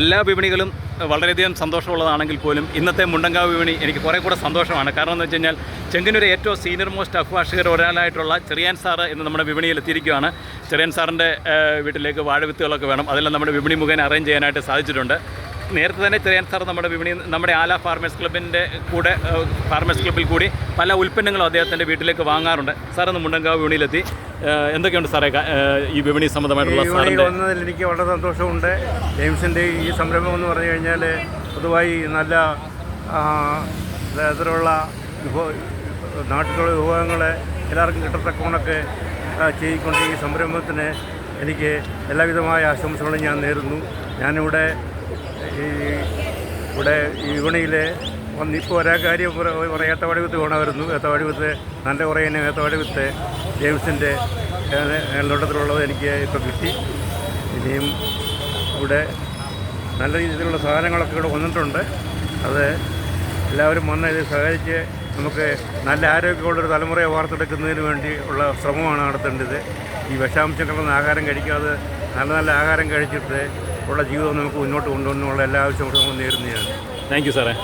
എല്ലാ വിപണികളും വളരെയധികം സന്തോഷമുള്ളതാണെങ്കിൽ പോലും ഇന്നത്തെ മുണ്ടങ്കാവ് വിപണി എനിക്ക് കുറേ കൂടെ സന്തോഷമാണ്. കാരണം എന്ന് വെച്ച് കഴിഞ്ഞാൽ ചെങ്ങന്നൂർ ഏറ്റവും സീനിയർ മോസ്റ്റ് അഭിഭാഷകർ ഒരാളായിട്ടുള്ള ചെറിയാൻ സാറ് ഇന്ന് നമ്മുടെ വിപണിയിൽ എത്തിയിരിക്കുകയാണ്. ചെറിയാൻ സാറിൻ്റെ വീട്ടിലേക്ക് വാഴവിത്തുകളൊക്കെ വേണം, അതെല്ലാം നമ്മുടെ വിപണി മുഖേന അറേഞ്ച് ചെയ്യാനായിട്ട് സാധിച്ചിട്ടുണ്ട്. നേരത്തെ തന്നെ ചെറിയാൻ സാർ നമ്മുടെ ആല ഫാർമേഴ്സ് ക്ലബിൻ്റെ കൂടെ ഫാർമേഴ്സ് ക്ലബ്ബിൽ കൂടി പല ഉൽപ്പന്നങ്ങളും അദ്ദേഹത്തിൻ്റെ വീട്ടിലേക്ക് വാങ്ങാറുണ്ട്. സാറൊന്ന് മുണ്ടങ്കാവ് വിപണിയിലെത്തി. എന്തൊക്കെയുണ്ട് സാറേ ഈ വിപണി സംബന്ധമായിട്ടുള്ള വന്നതിൽ എനിക്ക് വളരെ സന്തോഷമുണ്ട്. ജെയിംസിൻ്റെ ഈ സംരംഭം എന്ന് പറഞ്ഞു കഴിഞ്ഞാൽ പൊതുവായി നല്ല തരത്തിലുള്ള നാട്ടിലുള്ള വിഭവങ്ങൾ എല്ലാവർക്കും കിട്ടത്തക്കണക്ക് ചെയ്തുകൊണ്ട് ഈ സംരംഭത്തിന് എനിക്ക് എല്ലാവിധമായ ആശംസകളും ഞാൻ നേരുന്നു. ഞാനിവിടെ ഈ വിപണിയിൽ ഇപ്പോൾ ഒരേ കാര്യം കുറേ ഏത്തവാടി വേണമായിരുന്നു. ഏത്തവാടി വിത്ത് നല്ല കുറേ ഇനം ഏത്തവാടി വിത്ത് ജെയിംസിൻ്റെ മേൽനോട്ടത്തിലുള്ളത് എനിക്ക് ഇപ്പോൾ കിട്ടി. ഇനിയും ഇവിടെ നല്ല രീതിയിലുള്ള സാധനങ്ങളൊക്കെ ഇവിടെ വന്നിട്ടുണ്ട്. അത് എല്ലാവരും വന്ന് ഇത് സഹായിച്ച് നമുക്ക് നല്ല ആരോഗ്യമുള്ളൊരു തലമുറയെ വാർത്തെടുക്കുന്നതിന് വേണ്ടി ഉള്ള ശ്രമമാണ് നടത്തേണ്ടത്. ഈ വിഷാംശം കലർന്ന ആഹാരം കഴിക്കാതെ നല്ല നല്ല ആഹാരം കഴിച്ചിട്ട് ഉള്ള ജീവിതം നമുക്ക് മുന്നോട്ട് കൊണ്ടുപോകാനുള്ള എല്ലാ ആവശ്യങ്ങളും നേരുന്നതാണ്. താങ്ക് യു സാറേ.